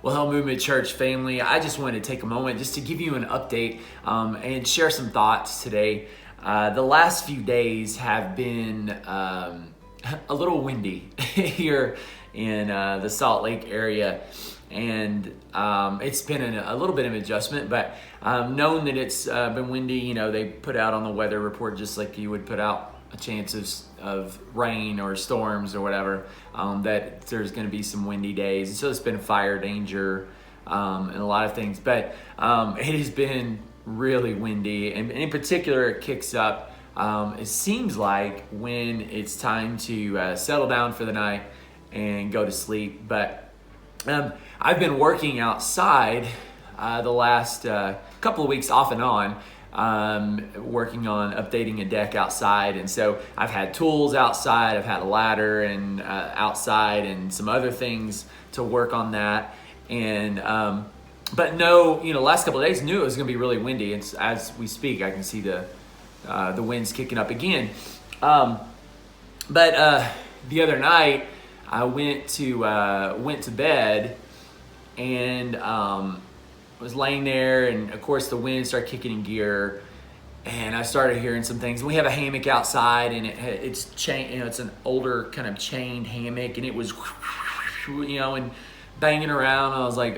Well, Hell Movement Church family, I just wanted to take a moment just to give you an update and share some thoughts today. The last few days have been a little windy here in the Salt Lake area, and it's been a little bit of an adjustment, but knowing that it's been windy, they put out on the weather report just like you would put out a chance of rain or storms or whatever, that there's going to be some windy days. And so it's been fire danger and a lot of things. But it has been really windy. And in particular, it kicks up, it seems like, when it's time to settle down for the night and go to sleep. But I've been working outside the last couple of weeks off and on, working on updating a deck outside. And so I've had tools outside, I've had a ladder and outside and some other things to work on that. And but last couple of days knew it was going to be really windy. And as we speak, I can see the winds kicking up again. But the other night I went to bed and was laying there, and of course the wind started kicking in gear, and I started hearing some things. We have a hammock outside, and it's chain, it's an older kind of chained hammock, and it was, and banging around. I was like,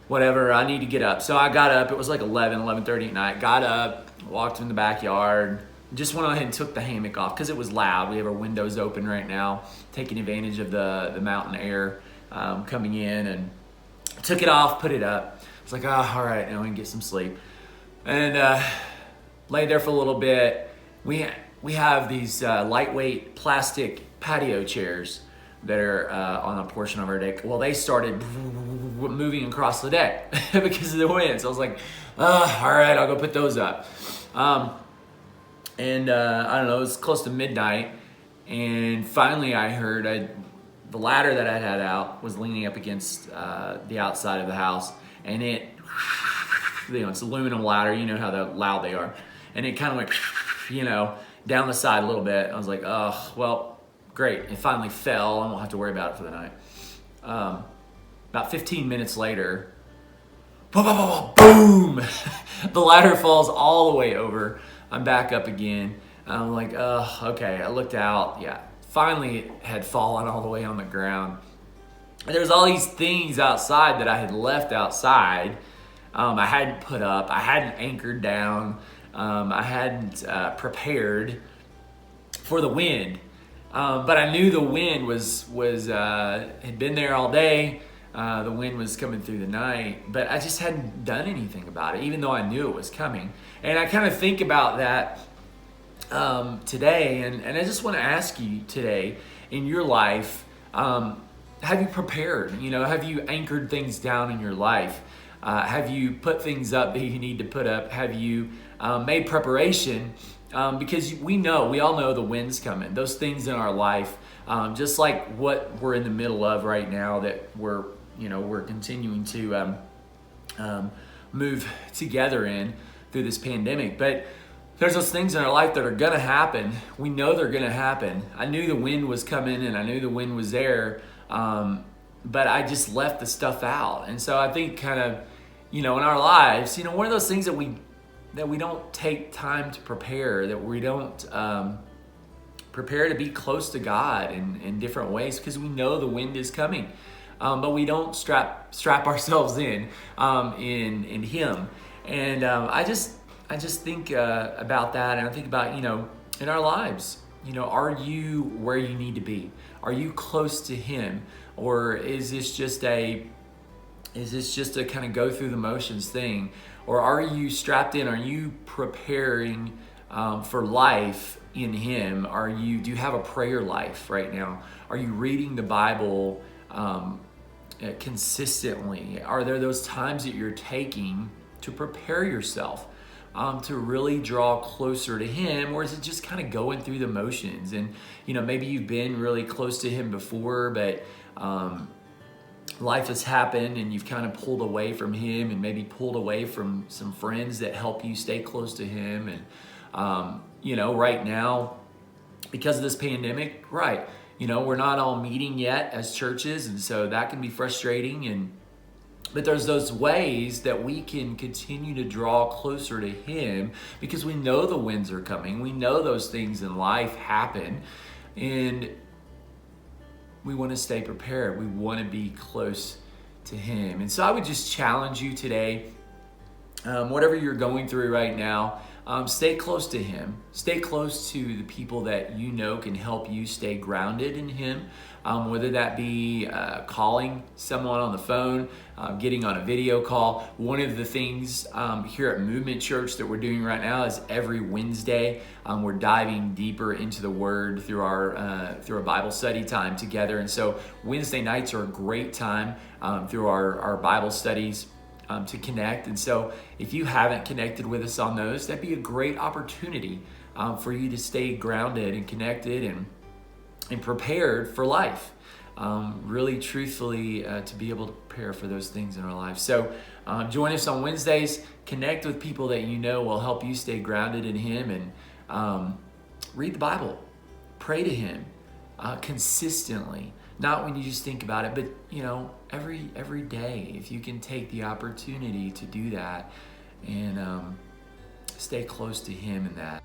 whatever, I need to get up. So I got up. It was like 11:30 at night. Got up, walked in the backyard, just went ahead and took the hammock off because it was loud. We have our windows open right now, taking advantage of the mountain air coming in, and took it off, put it up. It's like, all right, now we can get some sleep. And laid there for a little bit. We have these lightweight plastic patio chairs that are on a portion of our deck. Well, they started moving across the deck because of the wind. So I was like, all right, I'll go put those up. I don't know, it was close to midnight. And finally I heard the ladder that I had out was leaning up against the outside of the house, and it's aluminum ladder, you know how loud they are, and it kind of went, down the side a little bit. I was like, oh, well, great. It finally fell. I won't have to worry about it for the night. About 15 minutes later, boom, the ladder falls all the way over. I'm back up again. I'm like, oh, okay. I looked out. Yeah. Finally, it had fallen all the way on the ground. And there was all these things outside that I had left outside. I hadn't put up. I hadn't anchored down. I hadn't prepared for the wind. But I knew the wind had been there all day. The wind was coming through the night, but I just hadn't done anything about it, even though I knew it was coming. And I kind of think about that today, and I just want to ask you today, in your life, have you prepared? Have you anchored things down in your life? Have you put things up that you need to put up? Have you made preparation? Because we all know the wind's coming. Those things in our life, just like what we're in the middle of right now, that we're continuing to move together in through this pandemic. But there's those things in our life that are going to happen. We know they're going to happen. I knew the wind was coming, and I knew the wind was there, but I just left the stuff out. And so I think kind of, in our lives, one of those things that we don't take time to prepare, that we don't prepare to be close to God in different ways, because we know the wind is coming, but we don't strap ourselves in Him. And I just think about that, and I think about, in our lives, are you where you need to be? Are you close to Him? Or is this just a kind of go through the motions thing? Or are you strapped in? Are you preparing for life in Him? Do you have a prayer life right now? Are you reading the Bible consistently? Are there those times that you're taking to prepare yourself to really draw closer to Him? Or is it just kind of going through the motions? And maybe you've been really close to Him before, but life has happened and you've kind of pulled away from Him, and maybe pulled away from some friends that help you stay close to Him. And right now, because of this pandemic, right, we're not all meeting yet as churches, and so that can be frustrating. But there's those ways that we can continue to draw closer to Him because we know the winds are coming. We know those things in life happen, and we want to stay prepared. We want to be close to Him. And so I would just challenge you today, whatever you're going through right now, stay close to Him. Stay close to the people that you know can help you stay grounded in Him, whether that be calling someone on the phone, getting on a video call. One of the things here at Movement Church that we're doing right now is every Wednesday we're diving deeper into the Word through our Bible study time together. And so Wednesday nights are a great time through our Bible studies to connect. And so if you haven't connected with us on those, that'd be a great opportunity for you to stay grounded and connected and prepared for life. Really truthfully to be able to prepare for those things in our lives. So join us on Wednesdays, connect with people that you know will help you stay grounded in Him, and read the Bible, pray to Him consistently. Not when you just think about it, but every day, if you can take the opportunity to do that and stay close to Him in that.